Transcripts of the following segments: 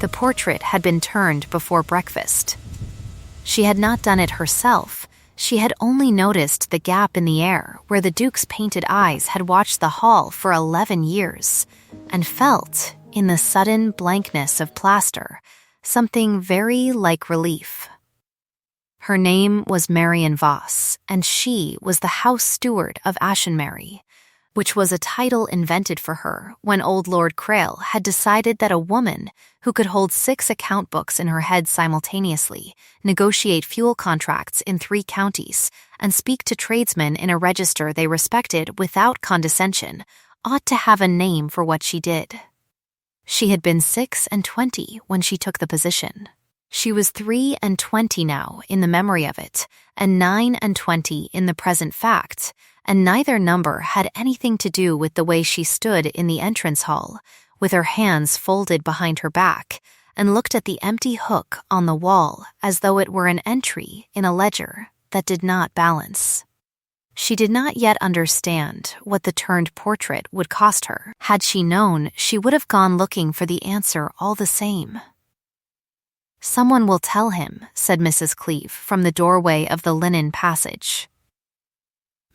The portrait had been turned before breakfast. She had not done it herself. She had only noticed the gap in the air where the Duke's painted eyes had watched the hall for 11 years, and felt, in the sudden blankness of plaster, something very like relief. Her name was Marian Voss, and she was the house steward of Ashenmary, which was a title invented for her when old Lord Crail had decided that a woman who could hold 6 account books in her head simultaneously, negotiate fuel contracts in 3 counties, and speak to tradesmen in a register they respected without condescension, ought to have a name for what she did. She had been 26 when she took the position. She was 23 now in the memory of it, and 29 in the present fact, and neither number had anything to do with the way she stood in the entrance hall, with her hands folded behind her back, and looked at the empty hook on the wall as though it were an entry in a ledger that did not balance. She did not yet understand what the turned portrait would cost her. Had she known, she would have gone looking for the answer all the same. "Someone will tell him," said Mrs. Cleeve from the doorway of the linen passage.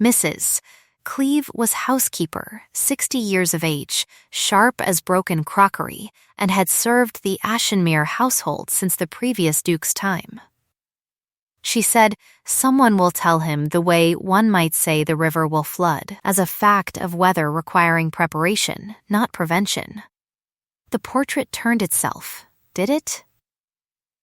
Mrs. Cleeve was housekeeper, 60 years of age, sharp as broken crockery, and had served the Ashenmere household since the previous Duke's time. She said, "Someone will tell him the way one might say the river will flood, as a fact of weather requiring preparation, not prevention." The portrait turned itself, did it?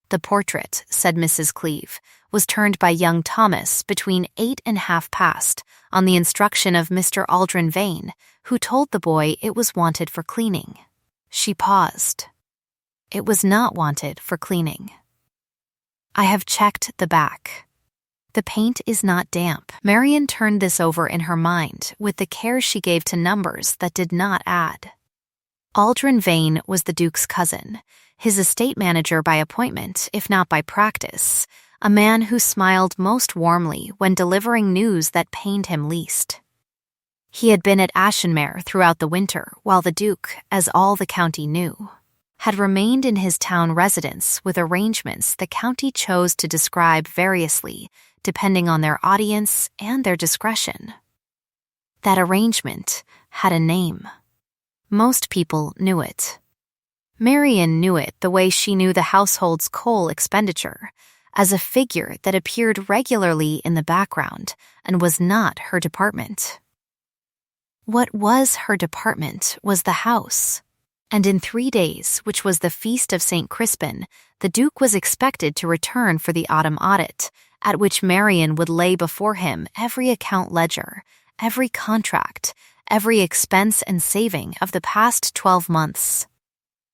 "The portrait," said Mrs. Cleeve, "was turned by young Thomas between 8:30 on the instruction of Mr. Aldrin Vane, who told the boy it was wanted for cleaning." She paused. It was not wanted for cleaning. "I have checked the back. The paint is not damp." Marian turned this over in her mind with the care she gave to numbers that did not add. Aldrin Vane was the Duke's cousin, his estate manager by appointment, if not by practice, a man who smiled most warmly when delivering news that pained him least. He had been at Ashenmere throughout the winter, while the Duke, as all the county knew, had remained in his town residence with arrangements the county chose to describe variously, depending on their audience and their discretion. That arrangement had a name. Most people knew it. Marian knew it the way she knew the household's coal expenditure, as a figure that appeared regularly in the background and was not her department. What was her department was the house, and in 3 days, which was the feast of St. Crispin, the Duke was expected to return for the autumn audit, at which Marian would lay before him every account ledger, every contract, every expense and saving of the past 12 months.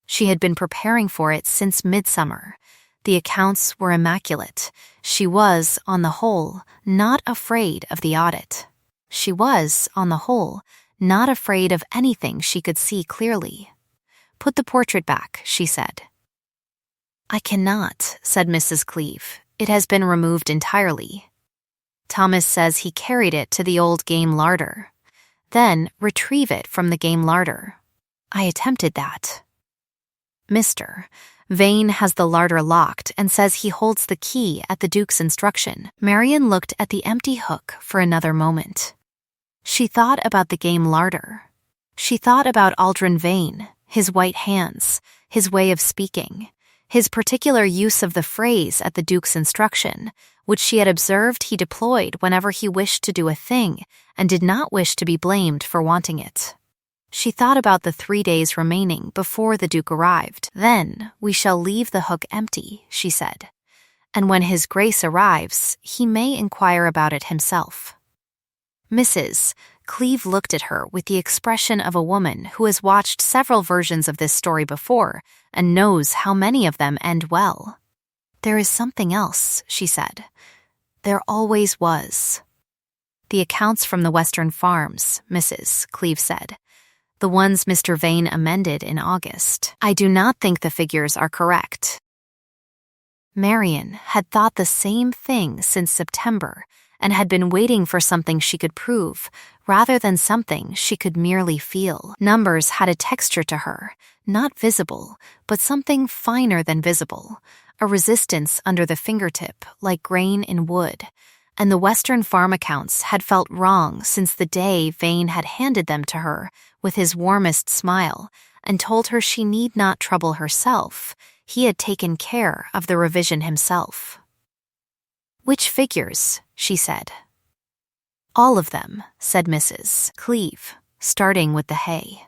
She had been preparing for it since midsummer. The accounts were immaculate. She was, on the whole, not afraid of the audit. She was, on the whole, not afraid of anything she could see clearly. "Put the portrait back," she said. "I cannot," said Mrs. Cleeve. "It has been removed entirely. Thomas says he carried it to the old game larder. Then retrieve it from the game larder. I attempted that. Mr. Vane has the larder locked and says he holds the key at the Duke's instruction." Marian looked at the empty hook for another moment. She thought about the game larder. She thought about Aldrin Vane, his white hands, his way of speaking, his particular use of the phrase at the Duke's instruction, which she had observed he deployed whenever he wished to do a thing and did not wish to be blamed for wanting it. She thought about the 3 days remaining before the Duke arrived. "Then we shall leave the hook empty," she said, "and when His Grace arrives, he may inquire about it himself." Mrs. Cleeve looked at her with the expression of a woman who has watched several versions of this story before and knows how many of them end well. "There is something else," she said. "There always was." "The accounts from the Western farms," Mrs. Cleeve said. "The ones Mr. Vane amended in August. I do not think the figures are correct." Marian had thought the same thing since September and had been waiting for something she could prove, rather than something she could merely feel. Numbers had a texture to her, not visible, but something finer than visible, a resistance under the fingertip like grain in wood. And the Western farm accounts had felt wrong since the day Vane had handed them to her with his warmest smile and told her she need not trouble herself. He had taken care of the revision himself. "Which figures?" she said. "All of them," said Mrs. Cleeve, starting with the hay.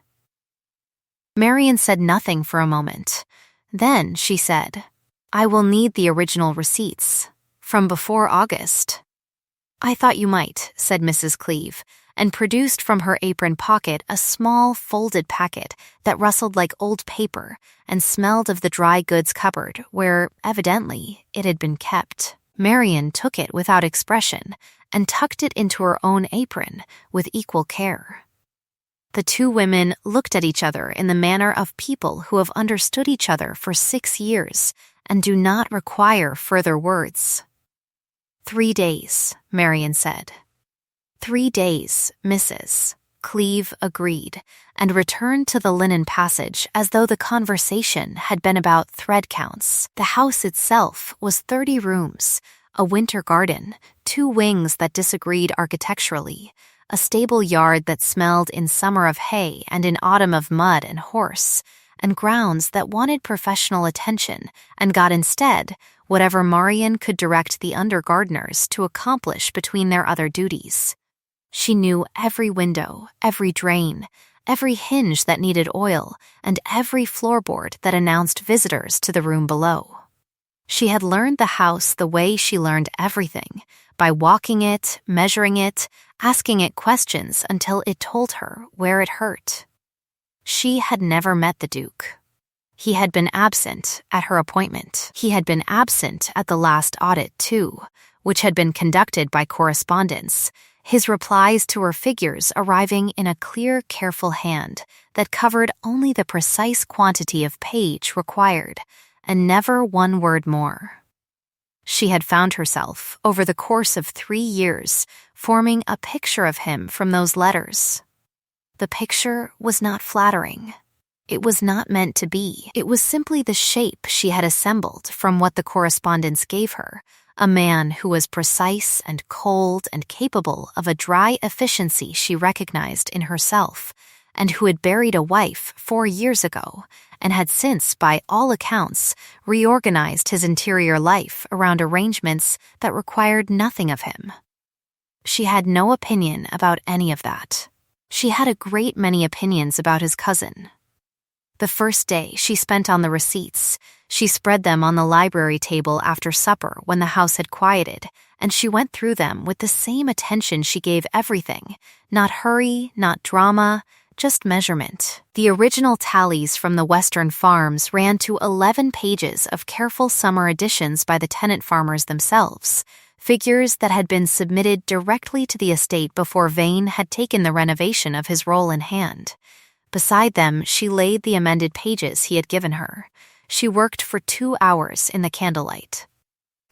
Marian said nothing for a moment. Then she said, "I will need the original receipts, from before August." "I thought you might," said Mrs. Cleeve, and produced from her apron pocket a small folded packet that rustled like old paper and smelled of the dry goods cupboard where, evidently, it had been kept. Marian took it without expression and tucked it into her own apron with equal care. The two women looked at each other in the manner of people who have understood each other for 6 years and do not require further words. 3 days, Marian said. 3 days, Mrs. Cleeve agreed, and returned to the linen passage as though the conversation had been about thread counts. The house itself was 30 rooms, a winter garden, 2 wings that disagreed architecturally, a stable yard that smelled in summer of hay and in autumn of mud and horse, and grounds that wanted professional attention and got instead whatever Marian could direct the under-gardeners to accomplish between their other duties. She knew every window, every drain, every hinge that needed oil, and every floorboard that announced visitors to the room below. She had learned the house the way she learned everything, by walking it, measuring it, asking it questions until it told her where it hurt. She had never met the Duke. He had been absent at her appointment. He had been absent at the last audit, too, which had been conducted by correspondence, his replies to her figures arriving in a clear, careful hand that covered only the precise quantity of page required, and never one word more. She had found herself, over the course of 3 years, forming a picture of him from those letters. The picture was not flattering. It was not meant to be. It was simply the shape she had assembled from what the correspondence gave her, a man who was precise and cold and capable of a dry efficiency she recognized in herself, and who had buried a wife 4 years ago, and had since, by all accounts, reorganized his interior life around arrangements that required nothing of him. She had no opinion about any of that. She had a great many opinions about his cousin. The first day she spent on the receipts, she spread them on the library table after supper when the house had quieted, and she went through them with the same attention she gave everything, not hurry, not drama, just measurement. The original tallies from the Western farms ran to 11 pages of careful summer additions by the tenant farmers themselves, figures that had been submitted directly to the estate before Vane had taken the renovation of his role in hand. Beside them, she laid the amended pages he had given her. She worked for 2 hours in the candlelight.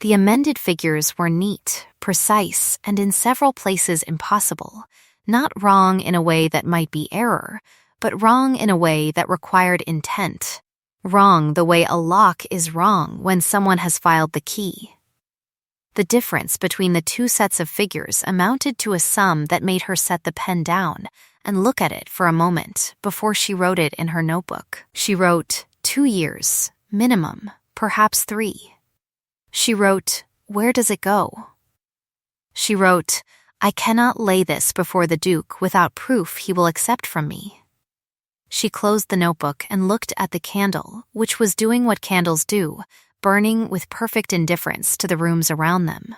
The amended figures were neat, precise, and in several places impossible, not wrong in a way that might be error, but wrong in a way that required intent. Wrong the way a lock is wrong when someone has filed the key. The difference between the 2 sets of figures amounted to a sum that made her set the pen down and look at it for a moment before she wrote it in her notebook. She wrote 2 years, minimum, perhaps 3. She wrote, "Where does it go?" She wrote, "I cannot lay this before the Duke without proof he will accept from me." She closed the notebook and looked at the candle, which was doing what candles do, burning with perfect indifference to the rooms around them.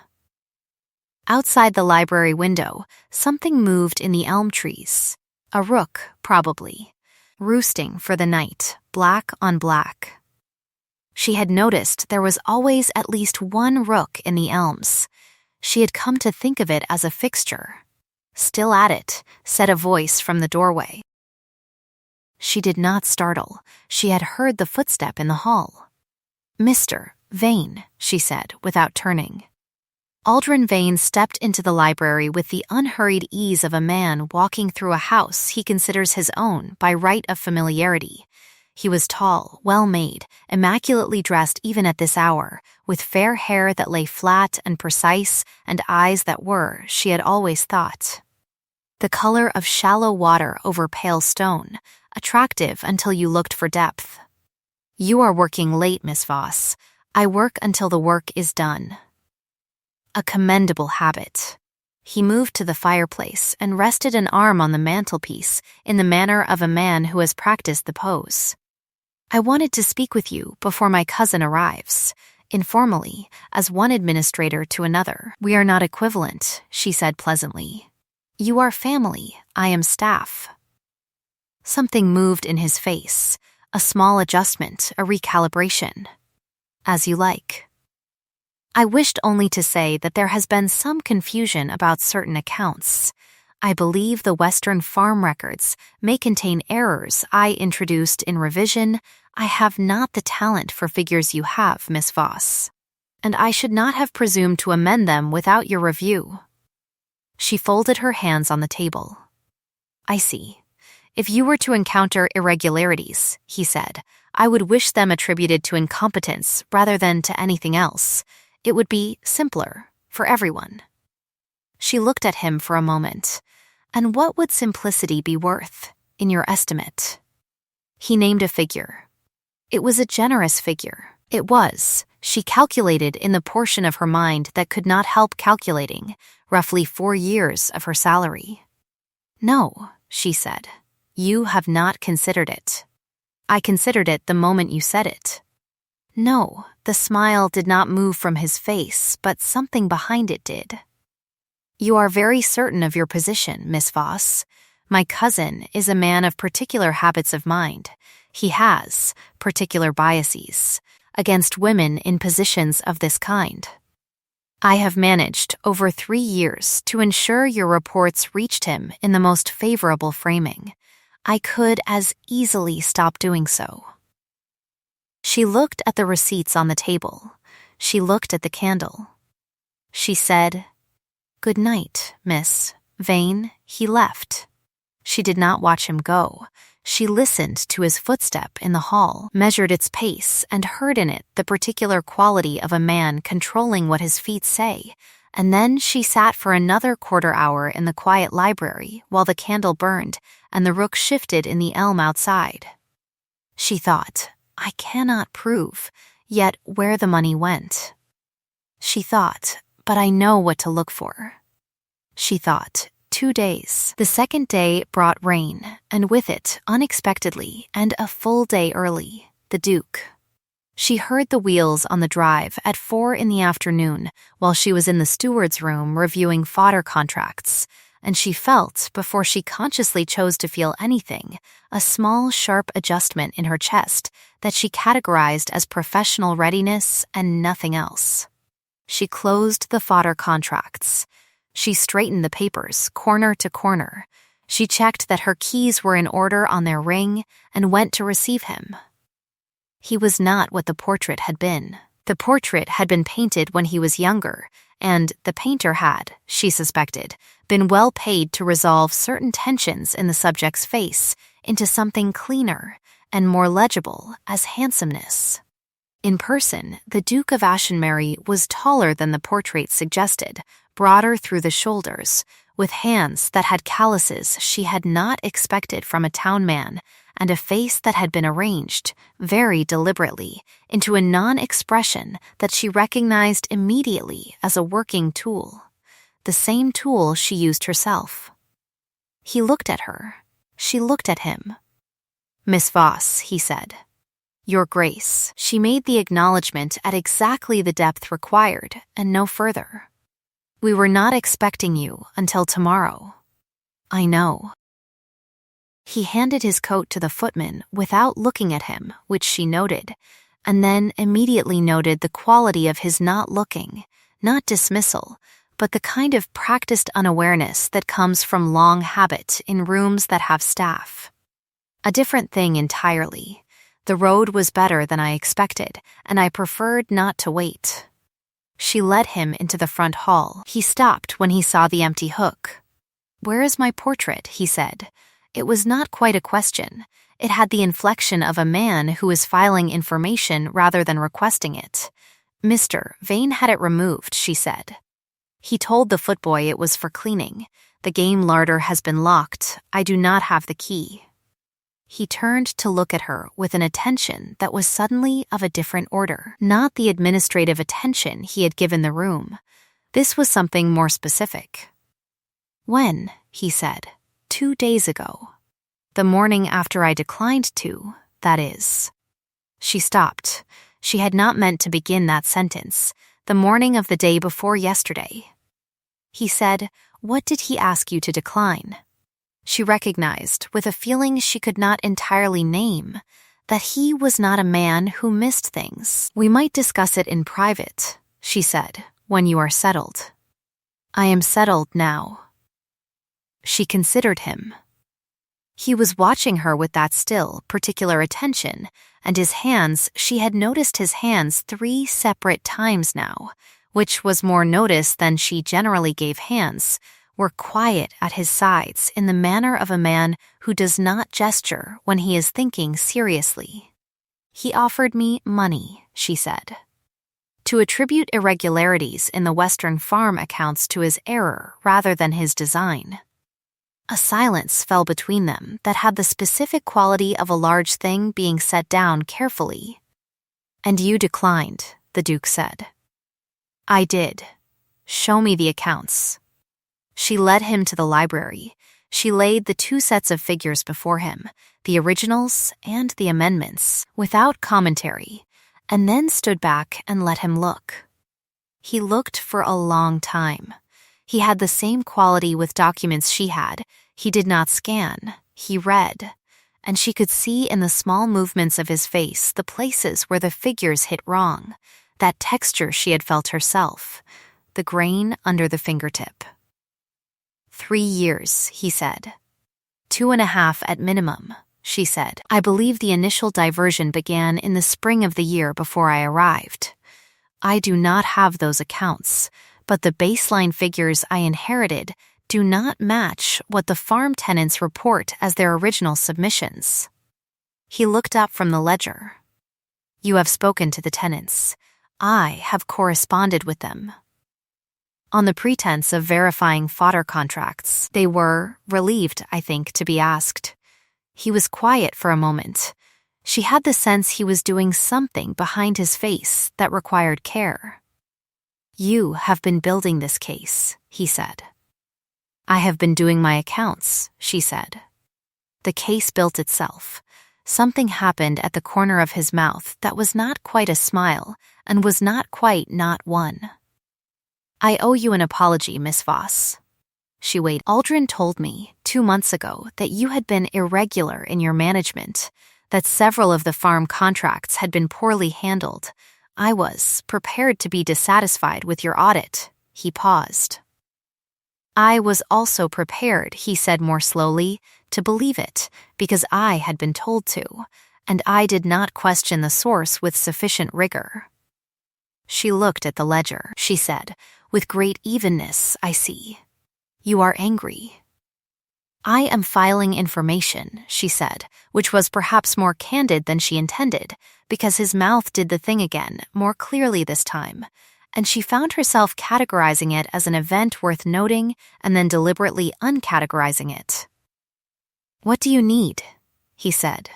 Outside the library window, something moved in the elm trees. A rook, probably, roosting for the night, black on black. She had noticed there was always at least one rook in the elms. She had come to think of it as a fixture. "Still at it," said a voice from the doorway. She did not startle. She had heard the footstep in the hall. "Mr. Vane," she said, without turning. Aldrin Vane stepped into the library with the unhurried ease of a man walking through a house he considers his own by right of familiarity. He was tall, well-made, immaculately dressed even at this hour, with fair hair that lay flat and precise and eyes that were, she had always thought, the color of shallow water over pale stone, attractive until you looked for depth. "You are working late, Miss Voss. I work until the work is done." A commendable habit. He moved to the fireplace and rested an arm on the mantelpiece in the manner of a man who has practiced the pose. "I wanted to speak with you before my cousin arrives, informally, as one administrator to another. We are not equivalent," she said pleasantly. "You are family, I am staff." Something moved in his face, a small adjustment, a recalibration. "As you like." "I wished only to say that there has been some confusion about certain accounts. I believe the Western farm records may contain errors I introduced in revision. I have not the talent for figures you have, Miss Voss, and I should not have presumed to amend them without your review." She folded her hands on the table. "I see. If you were to encounter irregularities," he said, "I would wish them attributed to incompetence rather than to anything else. It would be simpler for everyone." She looked at him for a moment. "And what would simplicity be worth, in your estimate?" He named a figure. It was a generous figure. It was, she calculated in the portion of her mind that could not help calculating, roughly 4 years of her salary. "No," she said, "you have not considered it." "I considered it the moment you said it." No, the smile did not move from his face, but something behind it did. "You are very certain of your position, Miss Voss. My cousin is a man of particular habits of mind. He has particular biases against women in positions of this kind. I have managed, over 3 years, to ensure your reports reached him in the most favorable framing. I could as easily stop doing so." She looked at the receipts on the table. She looked at the candle. She said, "Good night, Miss Vane." He left. She did not watch him go. She listened to his footstep in the hall, measured its pace, and heard in it the particular quality of a man controlling what his feet say, and then she sat for another quarter hour in the quiet library while the candle burned and the rook shifted in the elm outside. She thought, "I cannot prove, yet, where the money went." She thought, "But I know what to look for." She thought, 2 days. The second day brought rain, and with it, unexpectedly, and a full day early, the Duke. She heard the wheels on the drive at 4 in the afternoon while she was in the steward's room reviewing fodder contracts, and she felt, before she consciously chose to feel anything, a small, sharp adjustment in her chest that she categorized as professional readiness and nothing else. She closed the fodder contracts. She straightened the papers, corner to corner. She checked that her keys were in order on their ring and went to receive him. He was not what the portrait had been. The portrait had been painted when he was younger, and the painter had, she suspected, been well paid to resolve certain tensions in the subject's face into something cleaner and more legible as handsomeness. In person, the Duke of Ashenbury was taller than the portrait suggested, broader through the shoulders, with hands that had calluses she had not expected from a town man, and a face that had been arranged, very deliberately, into a non-expression that she recognized immediately as a working tool, the same tool she used herself. He looked at her. She looked at him. "Miss Voss," he said. "Your Grace." She made the acknowledgement at exactly the depth required, and no further. "We were not expecting you until tomorrow." "I know." He handed his coat to the footman without looking at him, which she noted, and then immediately noted the quality of his not looking, not dismissal, but the kind of practiced unawareness that comes from long habit in rooms that have staff. A different thing entirely. The road was better than I expected, and I preferred not to wait. She led him into the front hall. He stopped when he saw the empty hook. "Where is my portrait?" he said. It was not quite a question. It had the inflection of a man who is filing information rather than requesting it. "Mr. Vane had it removed," she said. He told the footboy it was for cleaning. "The game larder has been locked. I do not have the key." He turned to look at her with an attention that was suddenly of a different order, not the administrative attention he had given the room. This was something more specific. "When?" he said. "2 days ago. The morning after I declined to, that is." She stopped. She had not meant to begin that sentence. "The morning of the day before yesterday." He said, "What did he ask you to decline?" She recognized, with a feeling she could not entirely name, that he was not a man who missed things. "We might discuss it in private," she said, "when you are settled." "I am settled now." She considered him. He was watching her with that still, particular attention, and his hands, she had noticed his hands 3 separate times now, which was more notice than she generally gave hands, were quiet at his sides in the manner of a man who does not gesture when he is thinking seriously. "He offered me money," she said. To attribute irregularities in the Western farm accounts to his error rather than his design. A silence fell between them that had the specific quality of a large thing being set down carefully. "And you declined," the Duke said. "I did. Show me the accounts." She led him to the library. She laid the 2 sets of figures before him, the originals and the amendments, without commentary, and then stood back and let him look. He looked for a long time. He had the same quality with documents she had. He did not scan, he read, and she could see in the small movements of his face the places where the figures hit wrong, that texture she had felt herself, the grain under the fingertip. 3 years, he said. 2.5 at minimum, she said. "I believe the initial diversion began in the spring of the year before I arrived. I do not have those accounts, but the baseline figures I inherited do not match what the farm tenants report as their original submissions." He looked up from the ledger. "You have spoken to the tenants. I have corresponded with them." On the pretense of verifying fodder contracts, they were relieved, I think, to be asked. He was quiet for a moment. She had the sense he was doing something behind his face that required care. "You have been building this case," he said. "I have been doing my accounts," she said. The case built itself. Something happened at the corner of his mouth that was not quite a smile and was not quite not one. "I owe you an apology, Miss Voss." She waited. "Aldrin told me 2 months ago that you had been irregular in your management, that several of the farm contracts had been poorly handled. I was prepared to be dissatisfied with your audit." He paused. "I was also prepared," he said more slowly, "to believe it, because I had been told to, and I did not question the source with sufficient rigor." She looked at the ledger. She said, "With great evenness, I see. You are angry." "I am filing information," she said, which was perhaps more candid than she intended, because his mouth did the thing again, more clearly this time, and she found herself categorizing it as an event worth noting and then deliberately uncategorizing it. "What do you need?" he said.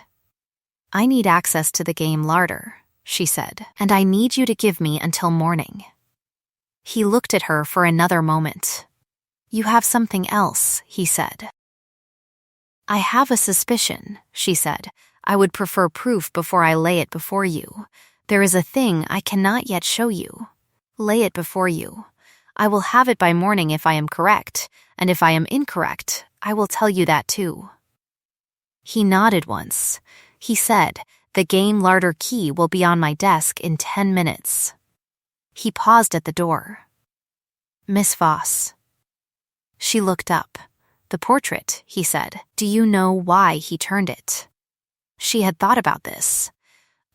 "I need access to the game larder," she said, "and I need you to give me until morning." He looked at her for another moment. "You have something else," he said. "I have a suspicion," she said. "I would prefer proof before I lay it before you. There is a thing I cannot yet show you. Lay it before you. I will have it by morning if I am correct, and if I am incorrect, I will tell you that too." He nodded once. He said, "The game larder key will be on my desk in 10 minutes. He paused at the door. "Miss Voss." She looked up. "The portrait," he said. "Do you know why he turned it?" She had thought about this.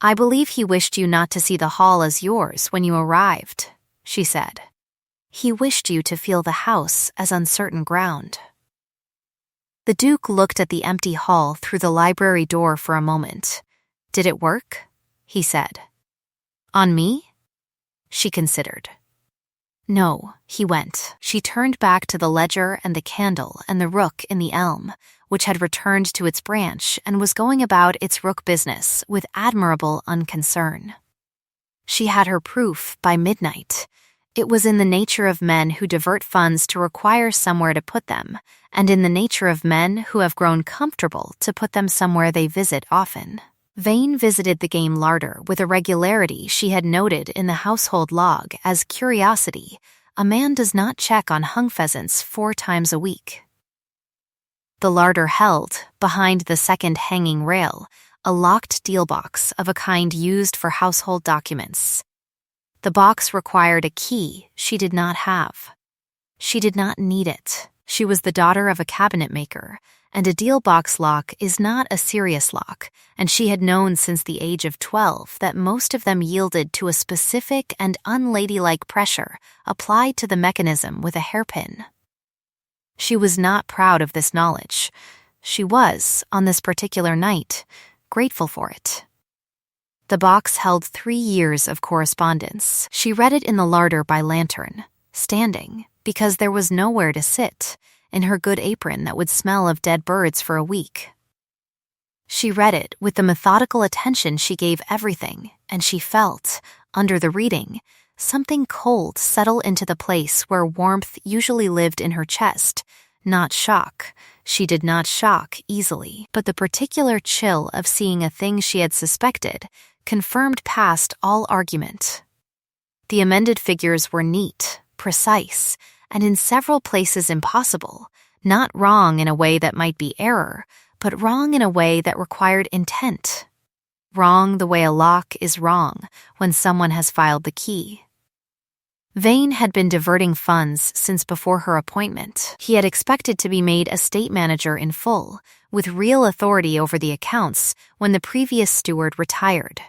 "I believe he wished you not to see the hall as yours when you arrived," she said. He wished you to feel the house as uncertain ground. The Duke looked at the empty hall through the library door for a moment. Did it work? He said. On me? She considered. No, he went. She turned back to the ledger and the candle and the rook in the elm, which had returned to its branch and was going about its rook business with admirable unconcern. She had her proof by midnight. It was in the nature of men who divert funds to require somewhere to put them, and in the nature of men who have grown comfortable to put them somewhere they visit often. Vane visited the game larder with a regularity she had noted in the household log as curiosity. A man does not check on hung pheasants 4 times a week. The larder held, behind the second hanging rail, a locked deal box of a kind used for household documents. The box required a key she did not have. She did not need it. She was the daughter of a cabinet maker, and a deal box lock is not a serious lock, and she had known since the age of 12 that most of them yielded to a specific and unladylike pressure applied to the mechanism with a hairpin. She was not proud of this knowledge. She was, on this particular night, grateful for it. The box held 3 years of correspondence. She read it in the larder by lantern, standing, because there was nowhere to sit, in her good apron that would smell of dead birds for a week. She read it with the methodical attention she gave everything, and she felt, under the reading, something cold settle into the place where warmth usually lived in her chest, not shock. She did not shock easily, but the particular chill of seeing a thing she had suspected confirmed past all argument. The amended figures were neat, precise, and in several places impossible, not wrong in a way that might be error, but wrong in a way that required intent. Wrong the way a lock is wrong when someone has filed the key. Vane had been diverting funds since before her appointment. He had expected to be made estate manager in full, with real authority over the accounts, when the previous steward retired.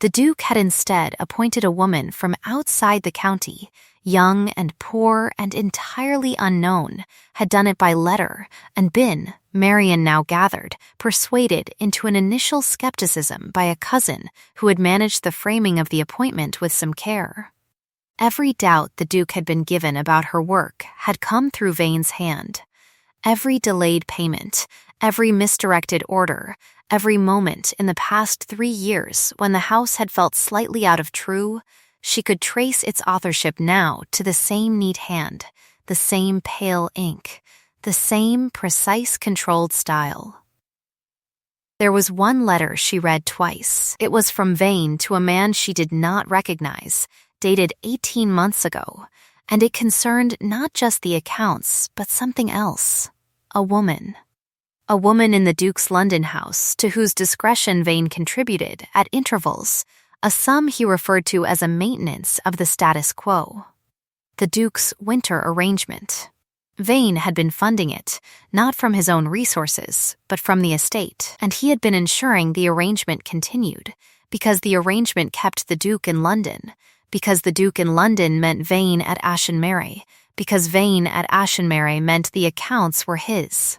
The Duke had instead appointed a woman from outside the county, young and poor and entirely unknown, had done it by letter, and been, Marian now gathered, persuaded into an initial skepticism by a cousin who had managed the framing of the appointment with some care. Every doubt the Duke had been given about her work had come through Vane's hand. Every delayed payment, every misdirected order, every moment in the past 3 years when the house had felt slightly out of true, she could trace its authorship now to the same neat hand, the same pale ink, the same precise controlled style. There was one letter she read twice. It was from Vane to a man she did not recognize, dated 18 months ago, and it concerned not just the accounts, but something else. A woman. A woman in the Duke's London house to whose discretion Vane contributed, at intervals, a sum he referred to as a maintenance of the status quo. The Duke's winter arrangement. Vane had been funding it, not from his own resources, but from the estate, and he had been ensuring the arrangement continued, because the arrangement kept the Duke in London, because the Duke in London meant Vane at Ashenmarry, because Vane at Ashenmarry meant the accounts were his.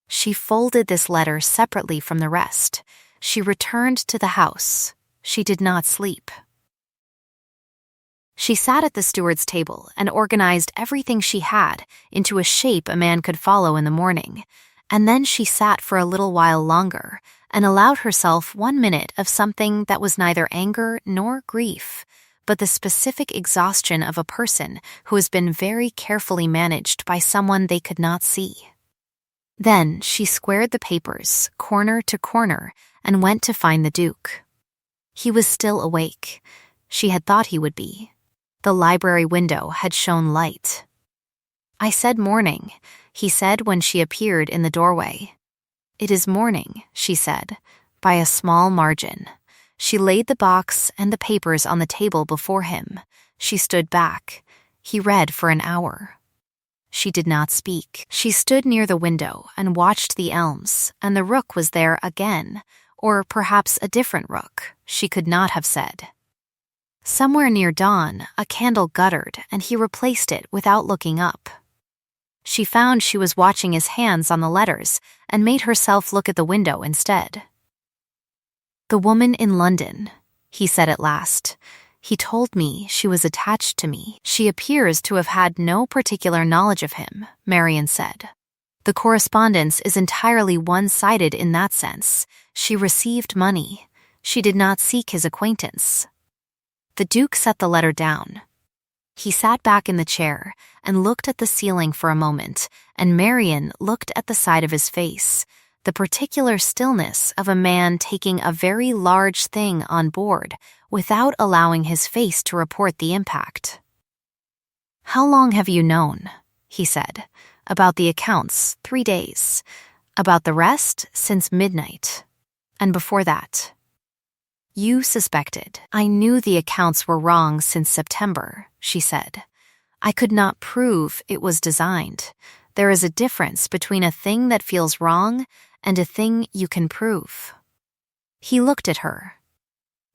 She folded this letter separately from the rest. She returned to the house. She did not sleep. She sat at the steward's table and organized everything she had into a shape a man could follow in the morning, and then she sat for a little while longer and allowed herself 1 minute of something that was neither anger nor grief, but the specific exhaustion of a person who has been very carefully managed by someone they could not see. Then she squared the papers, corner to corner, and went to find the Duke. He was still awake. She had thought he would be. The library window had shown light. "I said morning," he said when she appeared in the doorway. "It is morning," she said, by a small margin. She laid the box and the papers on the table before him. She stood back. He read for an hour. She did not speak. She stood near the window and watched the elms, and the rook was there again, or perhaps a different rook, she could not have said. Somewhere near dawn, a candle guttered and he replaced it without looking up. She found she was watching his hands on the letters and made herself look at the window instead. "The woman in London," he said at last. "He told me she was attached to me." "She appears to have had no particular knowledge of him," Marian said. "The correspondence is entirely one-sided in that sense. She received money. She did not seek his acquaintance." The Duke set the letter down. He sat back in the chair and looked at the ceiling for a moment, and Marian looked at the side of his face, the particular stillness of a man taking a very large thing on board without allowing his face to report the impact. "How long have you known?" he said. "About the accounts, 3 days. About the rest, since midnight. And before that?" "You suspected. I knew the accounts were wrong since September," she said. "I could not prove it was designed. There is a difference between a thing that feels wrong and a thing you can prove." He looked at her.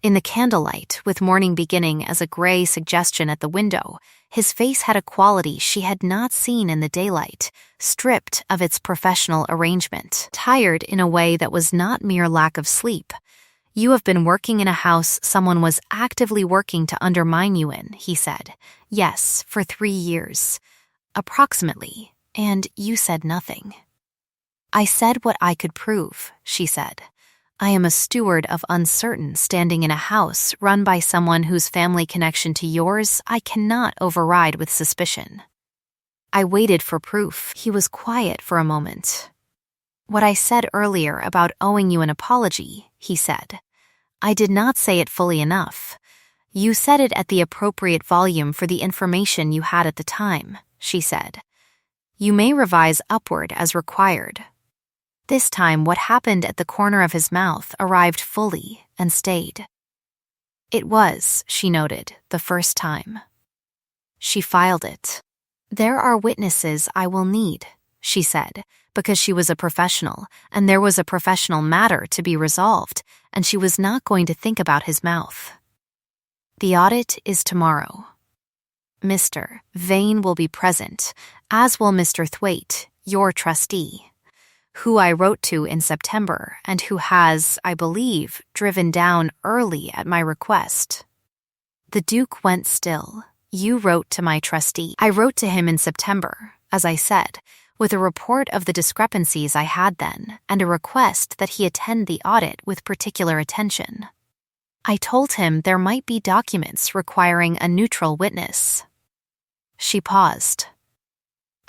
In the candlelight, with morning beginning as a gray suggestion at the window, his face had a quality she had not seen in the daylight, stripped of its professional arrangement, tired in a way that was not mere lack of sleep. "You have been working in a house someone was actively working to undermine you in," he said. "Yes, for 3 years. Approximately. And you said nothing." "I said what I could prove," she said. "I am a steward of uncertain standing in a house run by someone whose family connection to yours I cannot override with suspicion." I waited for proof. He was quiet for a moment. "What I said earlier about owing you an apology," he said. "I did not say it fully enough. You said it at the appropriate volume for the information you had at the time," she said. "You may revise upward as required." This time, what happened at the corner of his mouth arrived fully and stayed. It was, she noted, the first time. She filed it. "There are witnesses I will need," she said, because she was a professional, and there was a professional matter to be resolved, and she was not going to think about his mouth. "The audit is tomorrow. Mr. Vane will be present, as will Mr. Thwaite, your trustee, who I wrote to in September and who has, I believe, driven down early at my request." The Duke went still. "You wrote to my trustee." "I wrote to him in September, as I said, with a report of the discrepancies I had then and a request that he attend the audit with particular attention. I told him there might be documents requiring a neutral witness." She paused.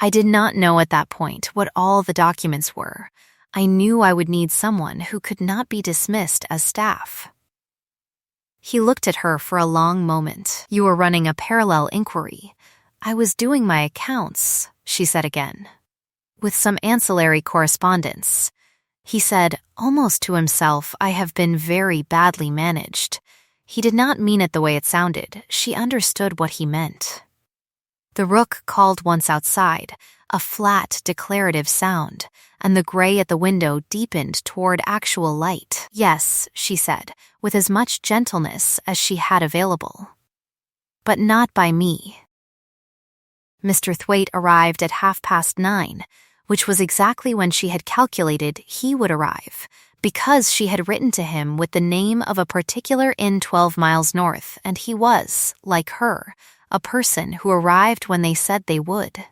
"I did not know at that point what all the documents were. I knew I would need someone who could not be dismissed as staff." He looked at her for a long moment. "You were running a parallel inquiry." "I was doing my accounts," she said again, "with some ancillary correspondence." He said, almost to himself, "I have been very badly managed." He did not mean it the way it sounded. She understood what he meant. The rook called once outside, a flat, declarative sound, and the gray at the window deepened toward actual light. "Yes," she said, with as much gentleness as she had available. "But not by me." Mr. Thwaite arrived at 9:30, which was exactly when she had calculated he would arrive, because she had written to him with the name of a particular inn 12 miles north, and he was, like her, a person who arrived when they said they would.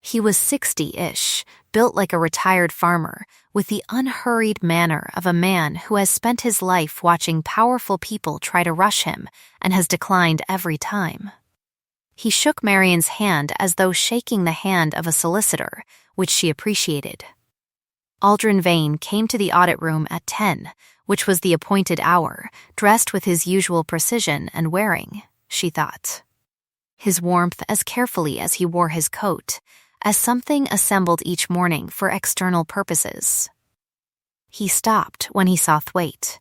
He was 60-ish, built like a retired farmer, with the unhurried manner of a man who has spent his life watching powerful people try to rush him and has declined every time. He shook Marian's hand as though shaking the hand of a solicitor, which she appreciated. Aldrin Vane came to the audit room at 10, which was the appointed hour, dressed with his usual precision and wearing, she thought, his warmth as carefully as he wore his coat, as something assembled each morning for external purposes. He stopped when he saw Thwaite.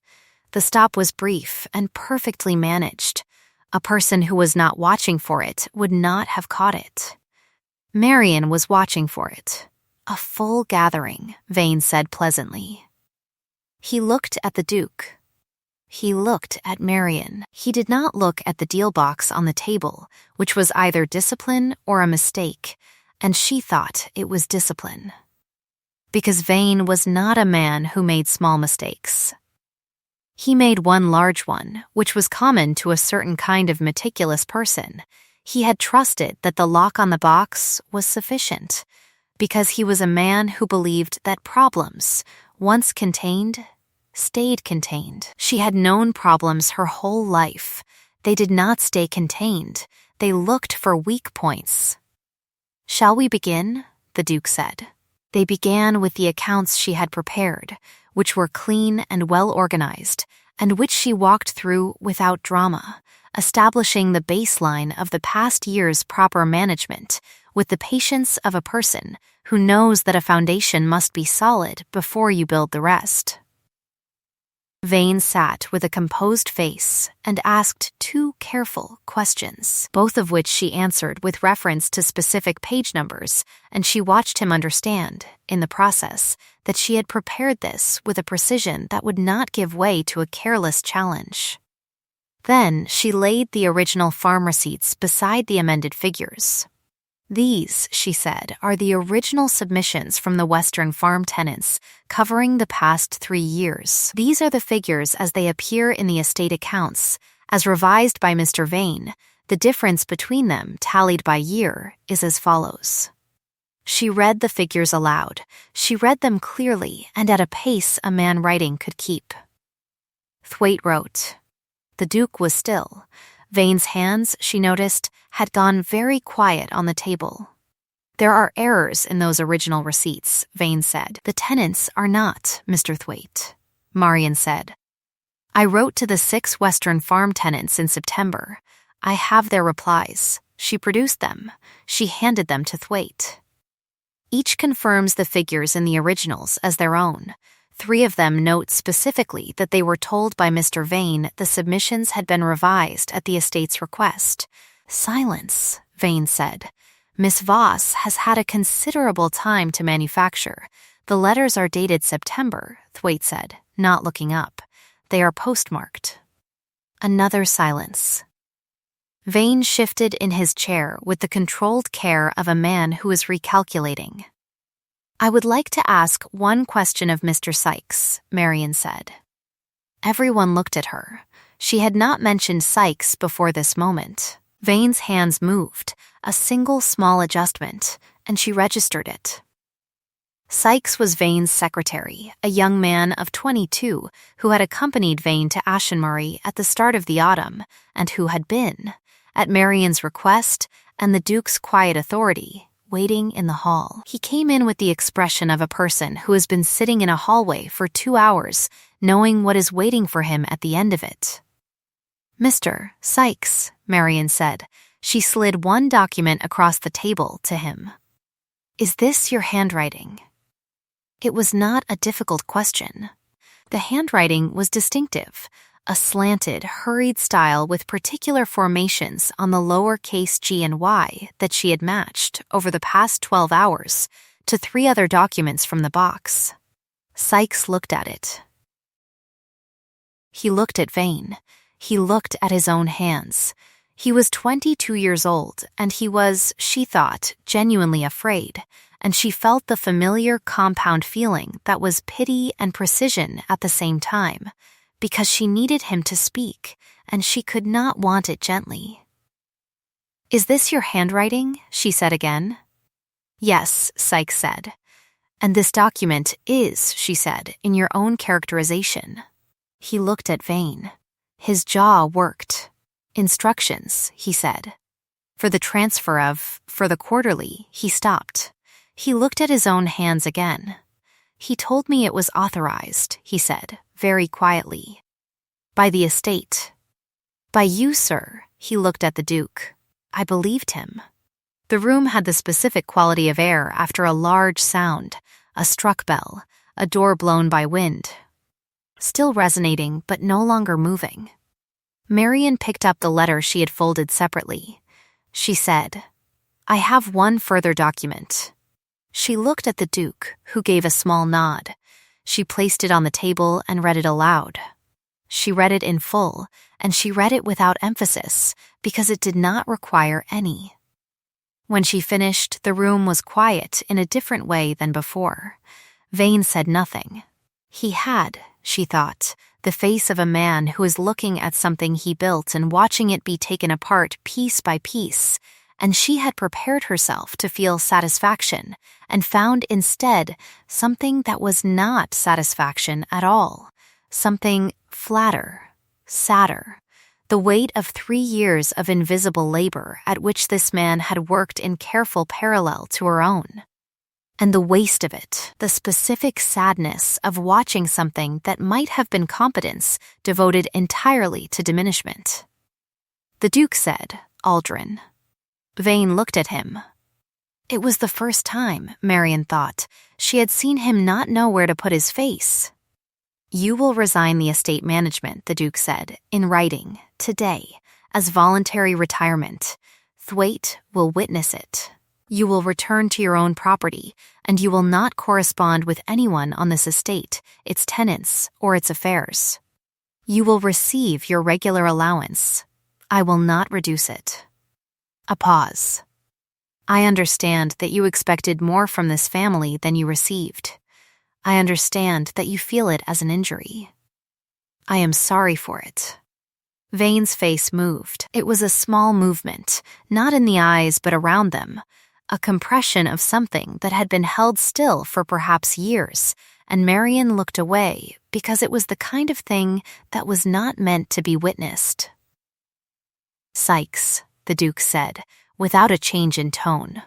The stop was brief and perfectly managed. A person who was not watching for it would not have caught it. Marian was watching for it. "A full gathering," Vane said pleasantly. He looked at the Duke. He looked at Marian. He did not look at the deal box on the table, which was either discipline or a mistake, and she thought it was discipline. Because Vane was not a man who made small mistakes. He made one large one, which was common to a certain kind of meticulous person. He had trusted that the lock on the box was sufficient, because he was a man who believed that problems, once contained, stayed contained. She had known problems her whole life. They did not stay contained. They looked for weak points. "Shall we begin?" the Duke said. They began with the accounts she had prepared, which were clean and well organized, and which she walked through without drama, establishing the baseline of the past year's proper management with the patience of a person who knows that a foundation must be solid before you build the rest. Vane sat with a composed face and asked two careful questions, both of which she answered with reference to specific page numbers, and she watched him understand, in the process, that she had prepared this with a precision that would not give way to a careless challenge. Then she laid the original farm receipts beside the amended figures. "These," she said, "are the original submissions from the Western farm tenants, covering the past 3 years. These are the figures as they appear in the estate accounts. As revised by Mr. Vane, the difference between them, tallied by year, is as follows." She read the figures aloud. She read them clearly and at a pace a man writing could keep. Thwaite wrote. The Duke was still. Vane's hands, she noticed, had gone very quiet on the table. "There are errors in those original receipts," Vane said. "The tenants are not, Mr. Thwaite," Marian said. "I wrote to the 6 Western farm tenants in September. I have their replies." She produced them. She handed them to Thwaite. "Each confirms the figures in the originals as their own. 3 of them note specifically that they were told by Mr. Vane the submissions had been revised at the estate's request." "Silence," Vane said. "Miss Voss has had a considerable time to manufacture. The letters are dated September," Thwaite said, not looking up. "They are postmarked." Another silence. Vane shifted in his chair with the controlled care of a man who is recalculating. "I would like to ask one question of Mr. Sykes," Marian said. Everyone looked at her. She had not mentioned Sykes before this moment. Vane's hands moved, a single small adjustment, and she registered it. Sykes was Vane's secretary, a young man of 22 who had accompanied Vane to Ashenmurray at the start of the autumn and who had been, at Marian's request and the Duke's quiet authority, waiting in the hall. He came in with the expression of a person who has been sitting in a hallway for 2 hours, knowing what is waiting for him at the end of it. "Mr. Sykes," Marian said. She slid one document across the table to him. "Is this your handwriting?" It was not a difficult question. The handwriting was distinctive, a slanted, hurried style with particular formations on the lower case G and Y that she had matched over the past 12 hours to 3 other documents from the box. Sykes looked at it. He looked at Vane. He looked at his own hands. He was 22 years old, and he was, she thought, genuinely afraid, and she felt the familiar compound feeling that was pity and precision at the same time, because she needed him to speak, and she could not want it gently. "Is this your handwriting?" she said again. "Yes," Sykes said. "And this document is," she said, "in your own characterization." He looked at Vane. His jaw worked. "Instructions," he said. For the quarterly, he stopped. He looked at his own hands again. "He told me it was authorized," he said, very quietly. "By the estate." "By you, sir." He looked at the Duke. I believed him. The room had the specific quality of air after a large sound, a struck bell, a door blown by wind. Still resonating, but no longer moving. Marian picked up the letter she had folded separately. She said, "I have one further document." She looked at the Duke, who gave a small nod. She placed it on the table and read it aloud. She read it in full, and she read it without emphasis, because it did not require any. When she finished, the room was quiet in a different way than before. Vane said nothing. He had, she thought, the face of a man who is looking at something he built and watching it be taken apart piece by piece, and she had prepared herself to feel satisfaction and found instead something that was not satisfaction at all, something flatter, sadder, the weight of 3 years of invisible labor at which this man had worked in careful parallel to her own. And the waste of it, the specific sadness of watching something that might have been competence devoted entirely to diminishment. The Duke said, "Aldrin." Vane looked at him. It was the first time, Marian thought, she had seen him not know where to put his face. "You will resign the estate management," the Duke said, in writing, today, as voluntary retirement. Thwaite will witness it. You will return to your own property, and you will not correspond with anyone on this estate, its tenants, or its affairs. You will receive your regular allowance. I will not reduce it. A pause. I understand that you expected more from this family than you received. I understand that you feel it as an injury. I am sorry for it. Vane's face moved. It was a small movement, not in the eyes but around them, a compression of something that had been held still for perhaps years, and Marian looked away because it was the kind of thing that was not meant to be witnessed. "Sykes," the Duke said, without a change in tone.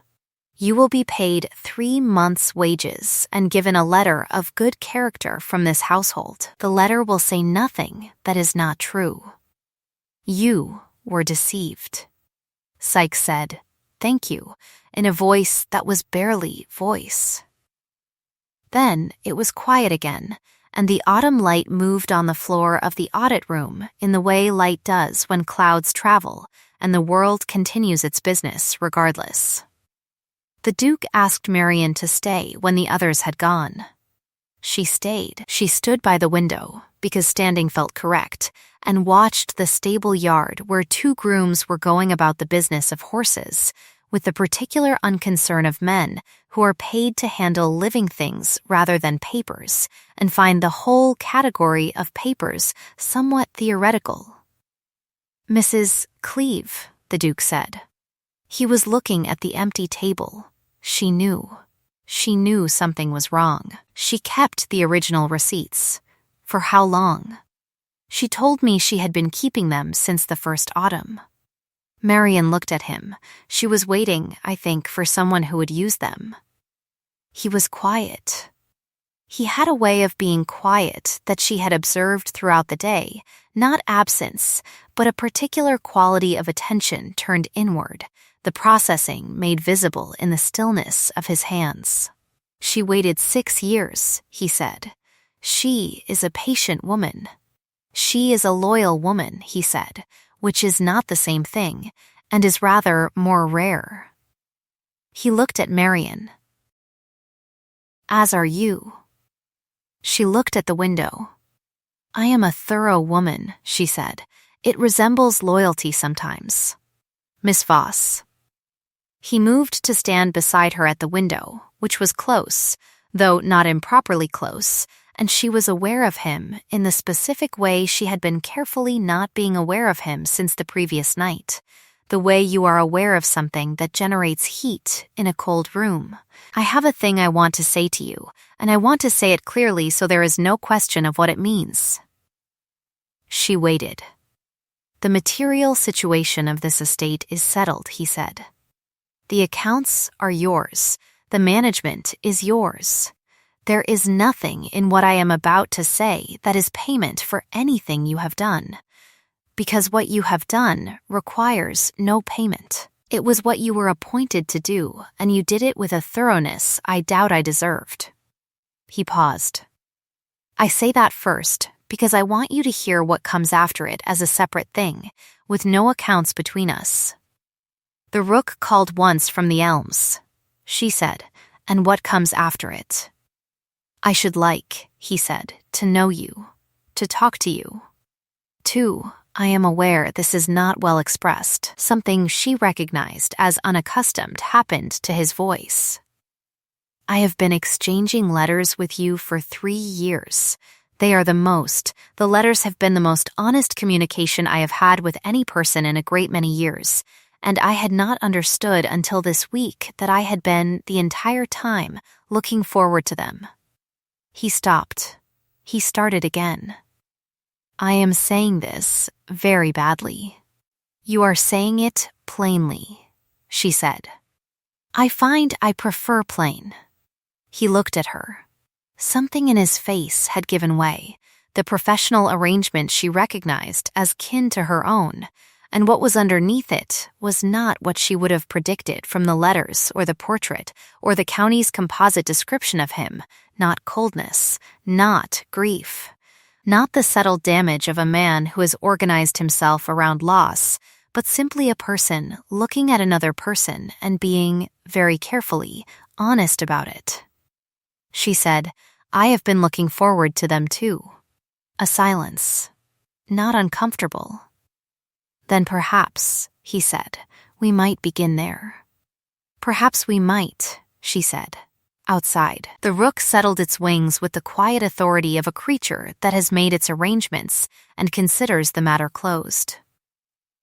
"You will be paid 3 months' wages and given a letter of good character from this household. The letter will say nothing that is not true. You were deceived." Sykes said, "Thank you," in a voice that was barely voice. Then it was quiet again, and the autumn light moved on the floor of the audit room in the way light does when clouds travel, and the world continues its business regardless. The Duke asked Marian to stay when the others had gone. She stayed. She stood by the window, because standing felt correct, and watched the stable yard where 2 grooms were going about the business of horses, with the particular unconcern of men who are paid to handle living things rather than papers, and find the whole category of papers somewhat theoretical. "Mrs. Cleeve," the Duke said. He was looking at the empty table. She knew. She knew something was wrong. She kept the original receipts. For how long? She told me she had been keeping them since the first autumn. Marian looked at him. She was waiting, I think, for someone who would use them. He was quiet. He had a way of being quiet that she had observed throughout the day, not absence, but a particular quality of attention turned inward, the processing made visible in the stillness of his hands. "She waited 6 years, he said. She is a patient woman. She is a loyal woman, he said, which is not the same thing, and is rather more rare." He looked at Marian. "As are you." She looked at the window. "I am a thorough woman," she said. "It resembles loyalty sometimes. Miss Voss." He moved to stand beside her at the window, which was close, though not improperly close, and she was aware of him in the specific way she had been carefully not being aware of him since the previous night, the way you are aware of something that generates heat in a cold room. "I have a thing I want to say to you, and I want to say it clearly so there is no question of what it means." She waited. "The material situation of this estate is settled," he said. "The accounts are yours. The management is yours. There is nothing in what I am about to say that is payment for anything you have done, because what you have done requires no payment. It was what you were appointed to do, and you did it with a thoroughness I doubt I deserved." He paused. "I say that first because I want you to hear what comes after it as a separate thing, with no accounts between us. The rook called once from the elms," she said, "and what comes after it? I should like," he said, "to know you, to talk to you. 2. I am aware this is not well expressed. Something she recognized as unaccustomed happened to his voice. I have been exchanging letters with you for 3 years. The letters have been the most honest communication I have had with any person in a great many years, and I had not understood until this week that I had been, the entire time, looking forward to them. He stopped. He started again. I am saying this very badly. You are saying it plainly, she said. I find I prefer plain. He looked at her. Something in his face had given way, the professional arrangement she recognized as kin to her own, and what was underneath it was not what she would have predicted from the letters or the portrait or the county's composite description of him, not coldness, not grief, not the settled damage of a man who has organized himself around loss, but simply a person looking at another person and being, very carefully, honest about it. She said, I have been looking forward to them too. A silence. Not uncomfortable. Then perhaps, he said, we might begin there. Perhaps we might, she said. Outside, the rook settled its wings with the quiet authority of a creature that has made its arrangements and considers the matter closed.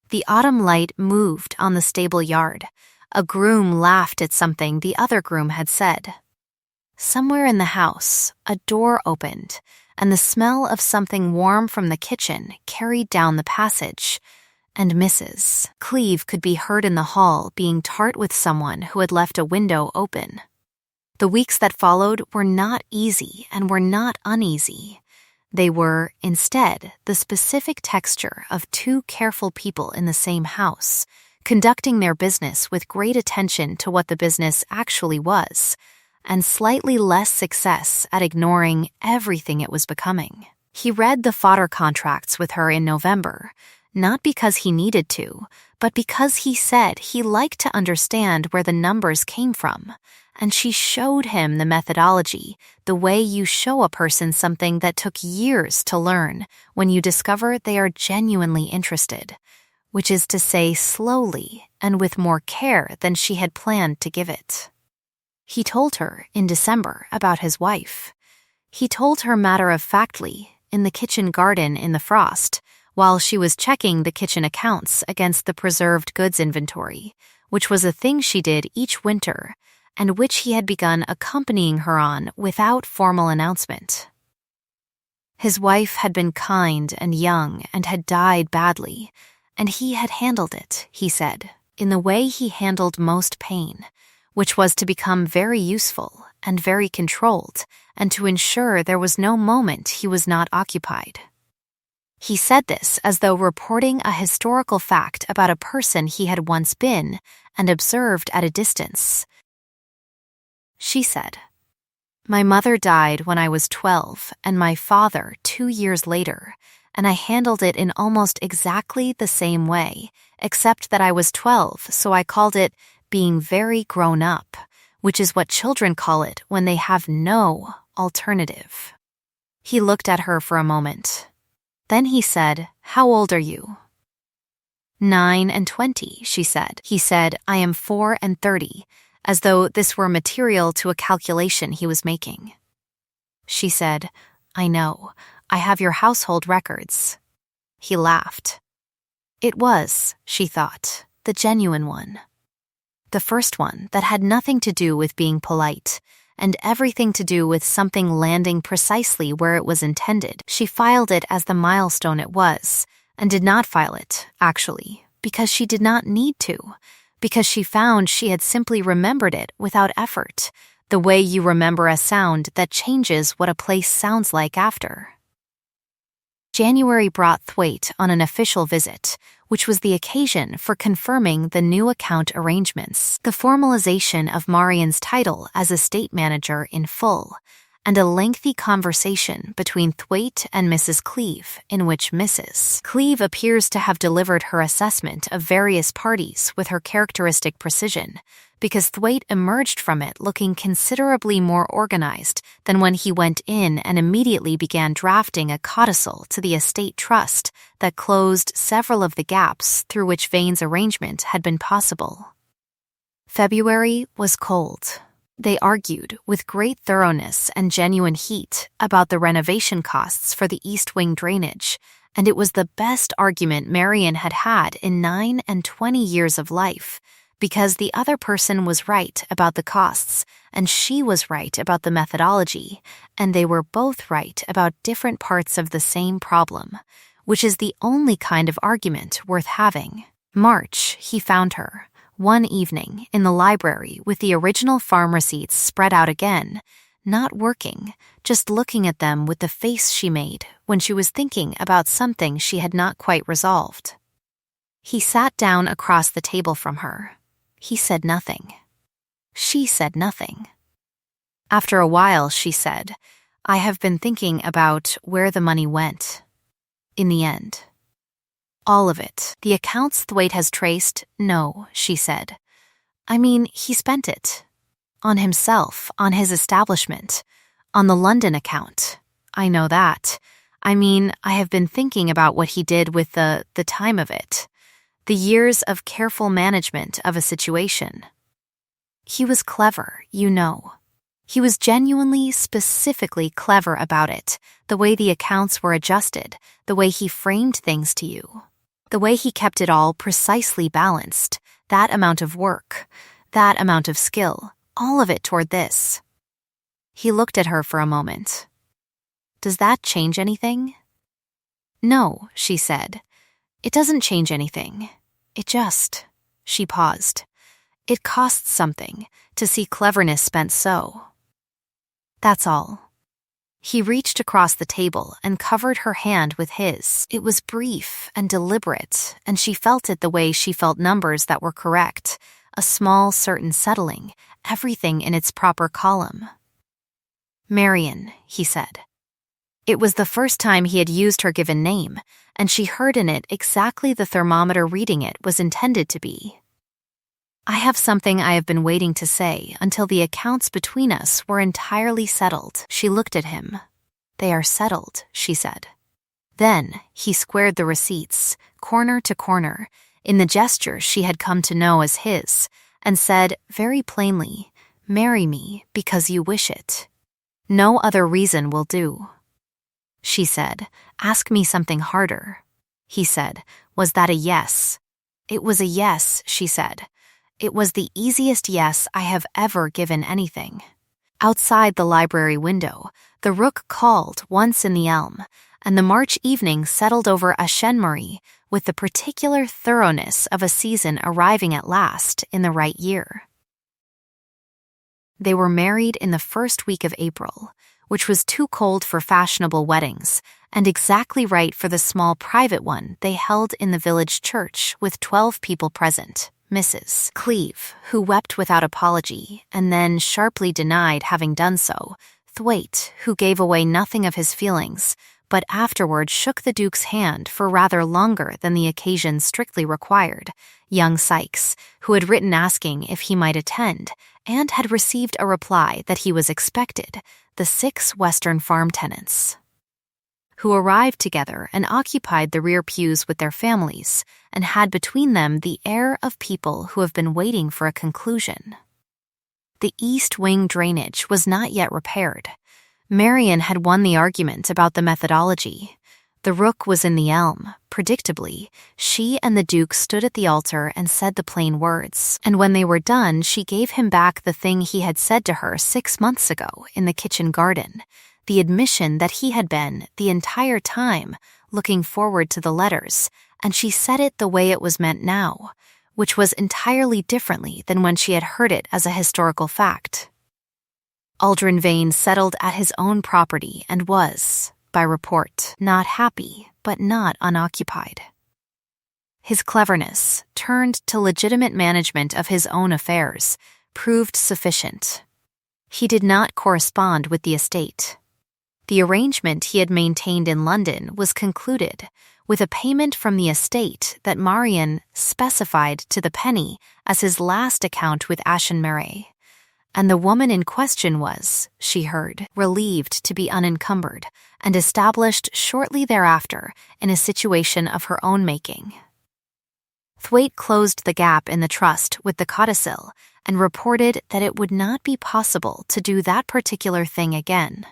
The autumn light moved on the stable yard. A groom laughed at something the other groom had said. Somewhere in the house, a door opened, and the smell of something warm from the kitchen carried down the passage, and Mrs. Cleve could be heard in the hall being tart with someone who had left a window open. The weeks that followed were not easy and were not uneasy. They were, instead, the specific texture of 2 careful people in the same house, conducting their business with great attention to what the business actually was, and slightly less success at ignoring everything it was becoming. He read the fodder contracts with her in November, not because he needed to, but because he said he liked to understand where the numbers came from, and she showed him the methodology, the way you show a person something that took years to learn when you discover they are genuinely interested, which is to say slowly and with more care than she had planned to give it. He told her in December about his wife. He told her matter-of-factly in the kitchen garden in the frost, while she was checking the kitchen accounts against the preserved goods inventory, which was a thing she did each winter, and which he had begun accompanying her on without formal announcement. His wife had been kind and young and had died badly, and he had handled it, he said, in the way he handled most pain, which was to become very useful and very controlled, and to ensure there was no moment he was not occupied. He said this as though reporting a historical fact about a person he had once been and observed at a distance. She said, My mother died when I was 12 and my father 2 years later, and I handled it in almost exactly the same way, except that I was 12, so I called it being very grown up, which is what children call it when they have no alternative. He looked at her for a moment. Then he said, How old are you? 9 and 20, she said. He said, I am 4 and 30, as though this were material to a calculation he was making. She said, I know. I have your household records. He laughed. It was, she thought, the genuine one. The first one that had nothing to do with being polite, and everything to do with something landing precisely where it was intended. She filed it as the milestone it was, and did not file it, actually, because she did not need to, because she found she had simply remembered it without effort, the way you remember a sound that changes what a place sounds like after. January brought Thwaite on an official visit, which was the occasion for confirming the new account arrangements, the formalization of Marian's title as estate manager in full, and a lengthy conversation between Thwaite and Mrs. Cleeve, in which Mrs. Cleeve appears to have delivered her assessment of various parties with her characteristic precision, because Thwaite emerged from it looking considerably more organized than when he went in and immediately began drafting a codicil to the estate trust that closed several of the gaps through which Vane's arrangement had been possible. February was cold. They argued with great thoroughness and genuine heat about the renovation costs for the East Wing drainage, and it was the best argument Marian had had in 9 and 20 years of life, because the other person was right about the costs, and she was right about the methodology, and they were both right about different parts of the same problem, which is the only kind of argument worth having. March, he found her, one evening in the library with the original farm receipts spread out again, not working, just looking at them with the face she made when she was thinking about something she had not quite resolved. He sat down across the table from her. He said nothing. She said nothing. After a while, she said, "I have been thinking about where the money went. In the end. All of it. The accounts Thwaite has traced, no," she said. "I mean, he spent it. On himself, on his establishment, on the London account. I know that. I mean, I have been thinking about what he did with the time of it. The years of careful management of a situation. He was clever, you know. He was genuinely, specifically clever about it, the way the accounts were adjusted, the way he framed things to you, the way he kept it all precisely balanced, that amount of work, that amount of skill, all of it toward this." He looked at her for a moment. "Does that change anything?" "No," she said. "It doesn't change anything. It just—" She paused. "It costs something to see cleverness spent so. That's all." He reached across the table and covered her hand with his. It was brief and deliberate, and she felt it the way she felt numbers that were correct, a small, certain settling, everything in its proper column. "Marian," he said. It was the first time he had used her given name, and she heard in it exactly the thermometer reading it was intended to be. "I have something I have been waiting to say until the accounts between us were entirely settled." She looked at him. "They are settled," she said. Then he squared the receipts, corner to corner, in the gesture she had come to know as his, and said very plainly, "Marry me because you wish it. No other reason will do." She said, "Ask me something harder." He said, "Was that a yes?" "It was a yes," she said. "It was the easiest yes I have ever given anything." Outside the library window, the rook called once in the elm, and the March evening settled over a Shenmue with the particular thoroughness of a season arriving at last in the right year. They were married in the first week of April, which was too cold for fashionable weddings, and exactly right for the small private one they held in the village church with 12 people present. Mrs. Cleeve, who wept without apology, and then sharply denied having done so, Thwaite, who gave away nothing of his feelings, but afterward shook the Duke's hand for rather longer than the occasion strictly required, young Sykes, who had written asking if he might attend, and had received a reply that he was expected, the 6 Western farm tenants, who arrived together and occupied the rear pews with their families, and had between them the air of people who have been waiting for a conclusion. The East Wing drainage was not yet repaired. Marian had won the argument about the methodology. The rook was in the elm. Predictably, she and the Duke stood at the altar and said the plain words, and when they were done, she gave him back the thing he had said to her 6 months ago in the kitchen garden, the admission that he had been, the entire time, looking forward to the letters, and she said it the way it was meant now, which was entirely differently than when she had heard it as a historical fact. Aldrin Vane settled at his own property and was, by report, not happy, but not unoccupied. His cleverness, turned to legitimate management of his own affairs, proved sufficient. He did not correspond with the estate. The arrangement he had maintained in London was concluded, with a payment from the estate that Marian specified to the penny as his last account with Ashenmere, and the woman in question was, she heard, relieved to be unencumbered and established shortly thereafter in a situation of her own making. Thwaite closed the gap in the trust with the codicil and reported that it would not be possible to do that particular thing again.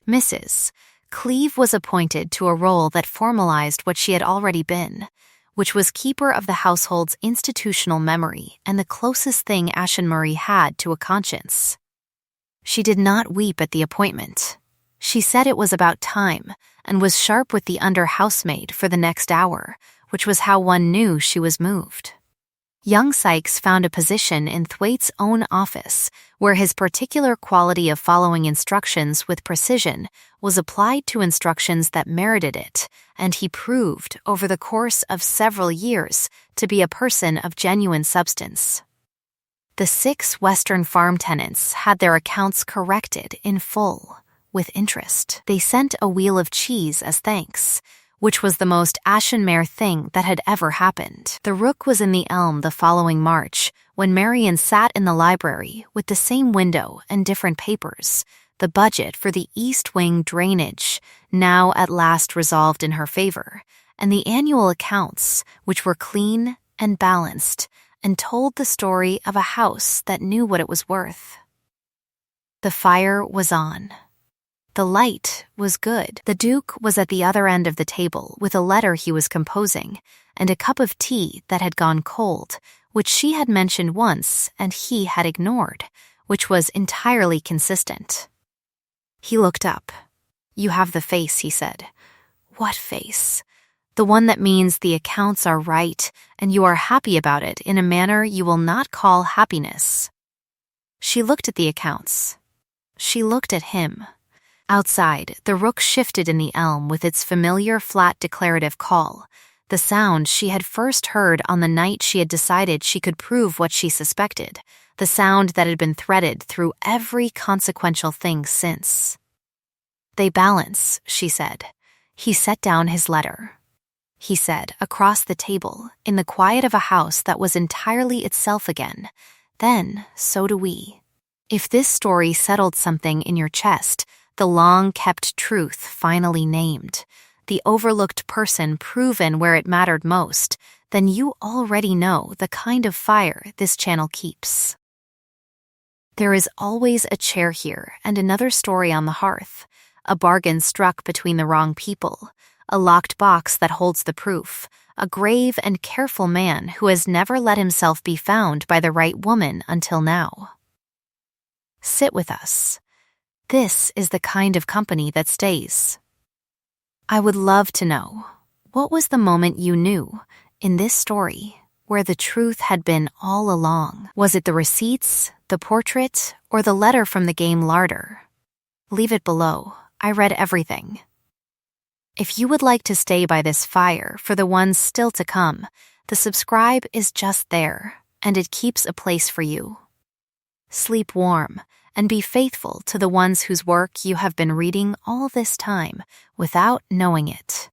Mrs. Cleeve was appointed to a role that formalized what she had already been, which was keeper of the household's institutional memory and the closest thing Ashenmere had to a conscience. She did not weep at the appointment. She said it was about time and was sharp with the under-housemaid for the next hour, which was how one knew she was moved. Young Sykes found a position in Thwaite's own office, where his particular quality of following instructions with precision was applied to instructions that merited it, and he proved, over the course of several years, to be a person of genuine substance. The 6 Western farm tenants had their accounts corrected in full, with interest. They sent a wheel of cheese as thanks, which was the most Ashenmere thing that had ever happened. The rook was in the elm the following March, when Marian sat in the library with the same window and different papers, the budget for the East Wing drainage, now at last resolved in her favor, and the annual accounts, which were clean and balanced, and told the story of a house that knew what it was worth. The fire was on. The light was good. The Duke was at the other end of the table with a letter he was composing and a cup of tea that had gone cold, which she had mentioned once and he had ignored, which was entirely consistent. He looked up. "You have the face," he said. "What face?" "The one that means the accounts are right and you are happy about it in a manner you will not call happiness." She looked at the accounts. She looked at him. Outside, the rook shifted in the elm with its familiar flat declarative call, the sound she had first heard on the night she had decided she could prove what she suspected, the sound that had been threaded through every consequential thing since. "They balance," she said. He set down his letter. He said, across the table, in the quiet of a house that was entirely itself again, "Then, so do we. If this story settled something in your chest, the long-kept truth finally named, the overlooked person proven where it mattered most, then you already know the kind of fire this channel keeps. There is always a chair here and another story on the hearth, a bargain struck between the wrong people, a locked box that holds the proof, a grave and careful man who has never let himself be found by the right woman until now. Sit with us. This is the kind of company that stays. I would love to know, what was the moment you knew, in this story, where the truth had been all along? Was it the receipts, the portrait, or the letter from the game larder? Leave it below. I read everything. If you would like to stay by this fire for the ones still to come, the subscribe is just there, and it keeps a place for you. Sleep warm, and be faithful to the ones whose work you have been reading all this time without knowing it.